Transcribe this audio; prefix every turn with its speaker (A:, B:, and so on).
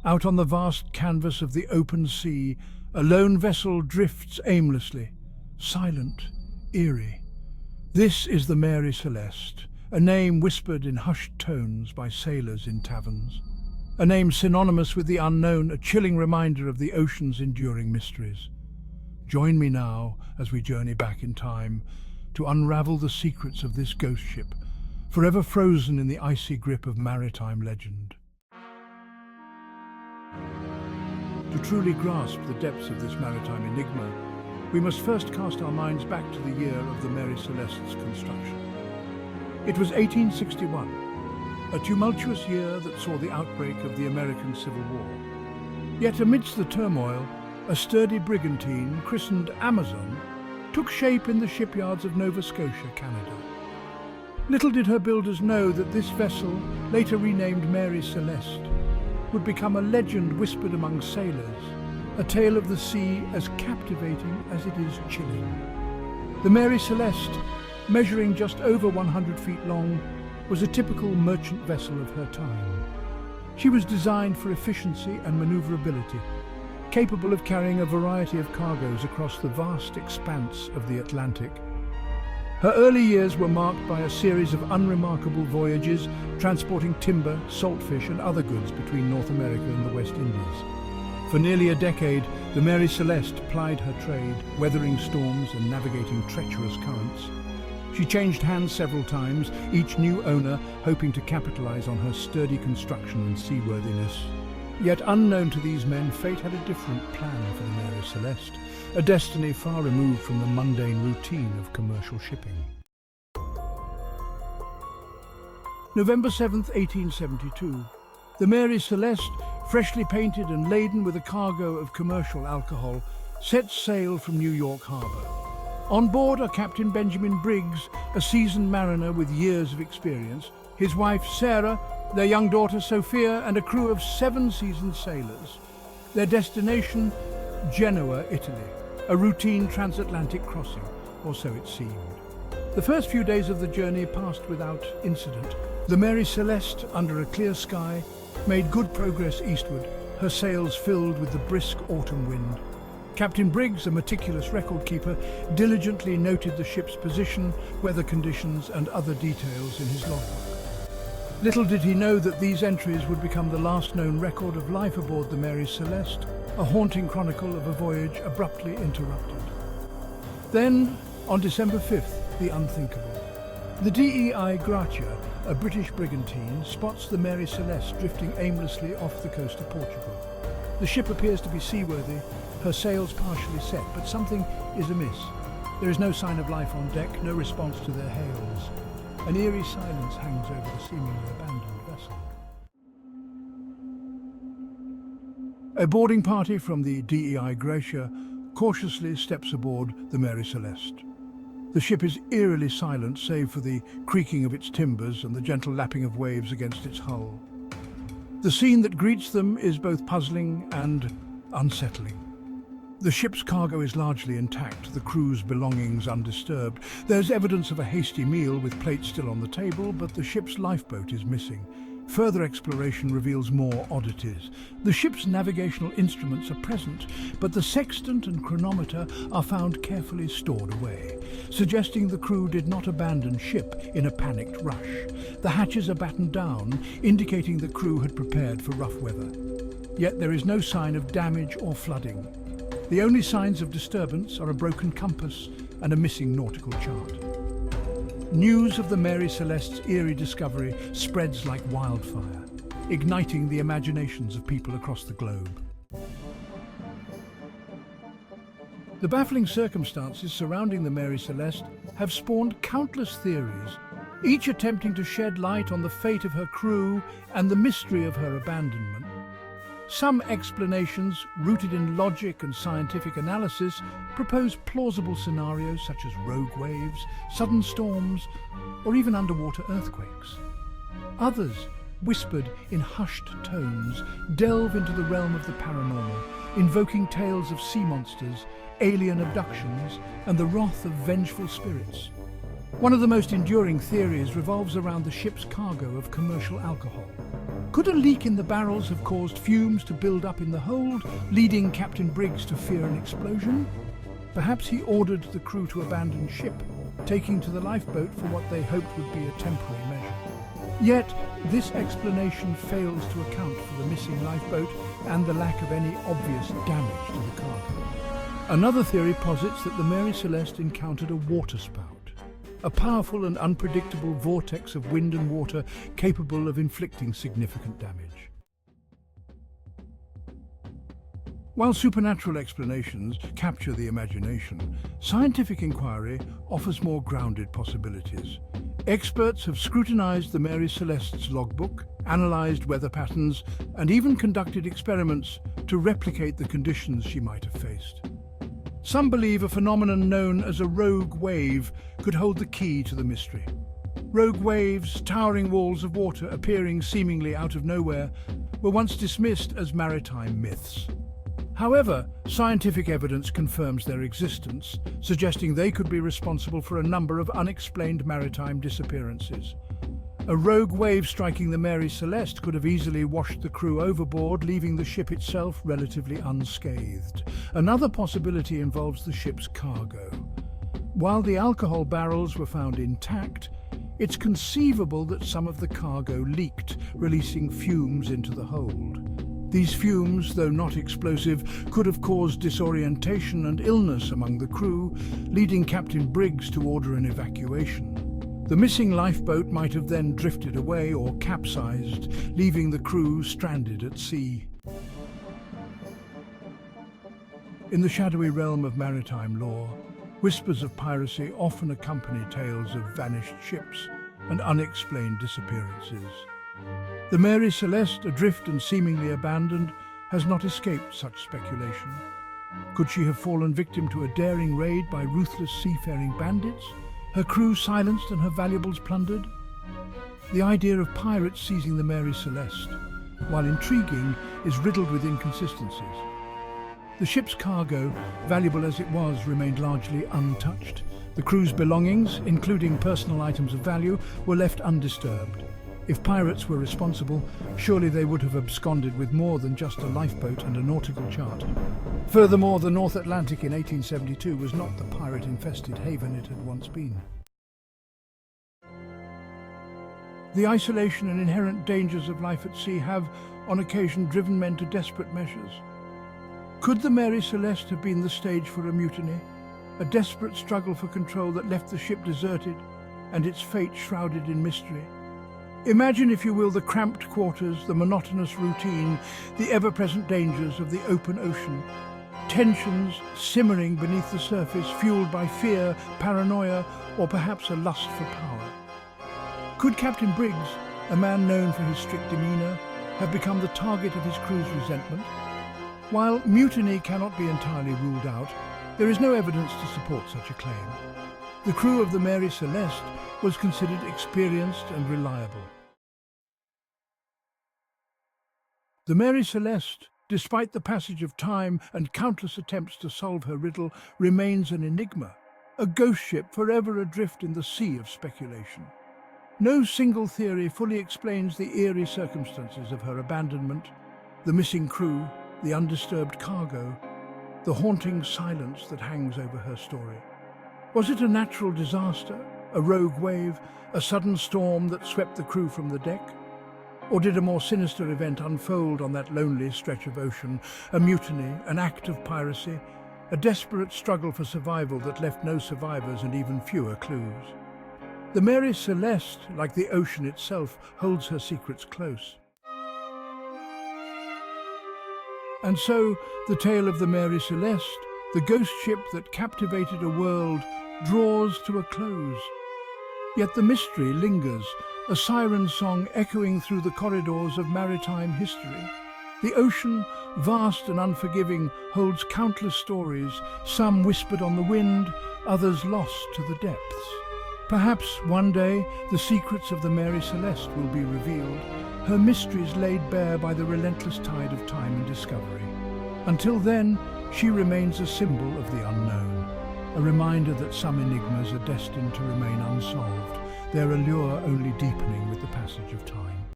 A: Out on the vast canvas of the open sea, a lone vessel drifts aimlessly, silent, eerie. This is the Mary Celeste, a name whispered in hushed tones by sailors in taverns. A name synonymous with the unknown, a chilling reminder of the ocean's enduring mysteries. Join me now as we journey back in time to unravel the secrets of this ghost ship, forever frozen in the icy grip of maritime legend. To truly grasp the depths of this maritime enigma, we must first cast our minds back to the year of the Mary Celeste's construction. It was 1861, a tumultuous year that saw the outbreak of the American Civil War. Yet amidst the turmoil, a sturdy brigantine christened Amazon took shape in the shipyards of Nova Scotia, Canada. Little did her builders know that this vessel, later renamed Mary Celeste, would become a legend whispered among sailors, a tale of the sea as captivating as it is chilling. The Mary Celeste, measuring just over 100 feet long, was a typical merchant vessel of her time. She was designed for efficiency and maneuverability, capable of carrying a variety of cargoes across the vast expanse of the Atlantic. Her early years were marked by a series of unremarkable voyages transporting timber, saltfish and other goods between North America and the West Indies. For nearly a decade, the Mary Celeste plied her trade, weathering storms and navigating treacherous currents. She changed hands several times, each new owner hoping to capitalize on her sturdy construction and seaworthiness. Yet unknown to these men, fate had a different plan for the Mary Celeste, a destiny far removed from the mundane routine of commercial shipping. November 7th, 1872. The Mary Celeste, freshly painted and laden with a cargo of commercial alcohol, sets sail from New York Harbor. On board are Captain Benjamin Briggs, a seasoned mariner with years of experience, his wife Sarah, their young daughter Sophia, and a crew of 7 seasoned sailors. Their destination, Genoa, Italy, a routine transatlantic crossing, or so it seemed. The first few days of the journey passed without incident. The Mary Celeste, under a clear sky, made good progress eastward, her sails filled with the brisk autumn wind. Captain Briggs, a meticulous record keeper, diligently noted the ship's position, weather conditions, and other details in his logbook. Little did he know that these entries would become the last known record of life aboard the Mary Celeste, a haunting chronicle of a voyage abruptly interrupted. Then, on December 5th, the unthinkable. The DEI Gracia, a British brigantine, spots the Mary Celeste drifting aimlessly off the coast of Portugal. The ship appears to be seaworthy, her sails partially set, but something is amiss. There is no sign of life on deck, no response to their hails. An eerie silence hangs over the seemingly abandoned vessel. A boarding party from the DEI Gracia cautiously steps aboard the Mary Celeste. The ship is eerily silent save for the creaking of its timbers and the gentle lapping of waves against its hull. The scene that greets them is both puzzling and unsettling. The ship's cargo is largely intact, the crew's belongings undisturbed. There's evidence of a hasty meal with plates still on the table, but the ship's lifeboat is missing. Further exploration reveals more oddities. The ship's navigational instruments are present, but the sextant and chronometer are found carefully stored away, suggesting the crew did not abandon ship in a panicked rush. The hatches are battened down, indicating the crew had prepared for rough weather. Yet there is no sign of damage or flooding. The only signs of disturbance are a broken compass and a missing nautical chart. News of the Mary Celeste's eerie discovery spreads like wildfire, igniting the imaginations of people across the globe. The baffling circumstances surrounding the Mary Celeste have spawned countless theories, each attempting to shed light on the fate of her crew and the mystery of her abandonment. Some explanations, rooted in logic and scientific analysis, propose plausible scenarios such as rogue waves, sudden storms, or even underwater earthquakes. Others, whispered in hushed tones, delve into the realm of the paranormal, invoking tales of sea monsters, alien abductions, and the wrath of vengeful spirits. One of the most enduring theories revolves around the ship's cargo of commercial alcohol. Could a leak in the barrels have caused fumes to build up in the hold, leading Captain Briggs to fear an explosion? Perhaps he ordered the crew to abandon ship, taking to the lifeboat for what they hoped would be a temporary measure. Yet, this explanation fails to account for the missing lifeboat and the lack of any obvious damage to the cargo. Another theory posits that the Mary Celeste encountered a waterspout, a powerful and unpredictable vortex of wind and water capable of inflicting significant damage. While supernatural explanations capture the imagination, scientific inquiry offers more grounded possibilities. Experts have scrutinized the Mary Celeste's logbook, analyzed weather patterns, and even conducted experiments to replicate the conditions she might have faced. Some believe a phenomenon known as a rogue wave could hold the key to the mystery. Rogue waves, towering walls of water appearing seemingly out of nowhere, were once dismissed as maritime myths. However, scientific evidence confirms their existence, suggesting they could be responsible for a number of unexplained maritime disappearances. A rogue wave striking the Mary Celeste could have easily washed the crew overboard, leaving the ship itself relatively unscathed. Another possibility involves the ship's cargo. While the alcohol barrels were found intact, it's conceivable that some of the cargo leaked, releasing fumes into the hold. These fumes, though not explosive, could have caused disorientation and illness among the crew, leading Captain Briggs to order an evacuation. The missing lifeboat might have then drifted away or capsized, leaving the crew stranded at sea. In the shadowy realm of maritime lore, whispers of piracy often accompany tales of vanished ships and unexplained disappearances. The Mary Celeste, adrift and seemingly abandoned, has not escaped such speculation. Could she have fallen victim to a daring raid by ruthless seafaring bandits, her crew silenced and her valuables plundered? The idea of pirates seizing the Mary Celeste, while intriguing, is riddled with inconsistencies. The ship's cargo, valuable as it was, remained largely untouched. The crew's belongings, including personal items of value, were left undisturbed. If pirates were responsible, surely they would have absconded with more than just a lifeboat and a nautical chart. Furthermore, the North Atlantic in 1872 was not the pirate-infested haven it had once been. The isolation and inherent dangers of life at sea have, on occasion, driven men to desperate measures. Could the Mary Celeste have been the stage for a mutiny, a desperate struggle for control that left the ship deserted and its fate shrouded in mystery? Imagine, if you will, the cramped quarters, the monotonous routine, the ever-present dangers of the open ocean. Tensions simmering beneath the surface, fueled by fear, paranoia, or perhaps a lust for power. Could Captain Briggs, a man known for his strict demeanour, have become the target of his crew's resentment? While mutiny cannot be entirely ruled out, there is no evidence to support such a claim. The crew of the Mary Celeste was considered experienced and reliable. The Mary Celeste, despite the passage of time and countless attempts to solve her riddle, remains an enigma, a ghost ship forever adrift in the sea of speculation. No single theory fully explains the eerie circumstances of her abandonment, the missing crew, the undisturbed cargo, the haunting silence that hangs over her story. Was it a natural disaster, a rogue wave, a sudden storm that swept the crew from the deck? Or did a more sinister event unfold on that lonely stretch of ocean, a mutiny, an act of piracy, a desperate struggle for survival that left no survivors and even fewer clues? The Mary Celeste, like the ocean itself, holds her secrets close. And so, the tale of the Mary Celeste, the ghost ship that captivated a world, draws to a close. Yet the mystery lingers, a siren song echoing through the corridors of maritime history. The ocean, vast and unforgiving, holds countless stories, some whispered on the wind, others lost to the depths. Perhaps one day the secrets of the Mary Celeste will be revealed, her mysteries laid bare by the relentless tide of time and discovery. Until then, she remains a symbol of the unknown, a reminder that some enigmas are destined to remain unsolved, their allure only deepening with the passage of time.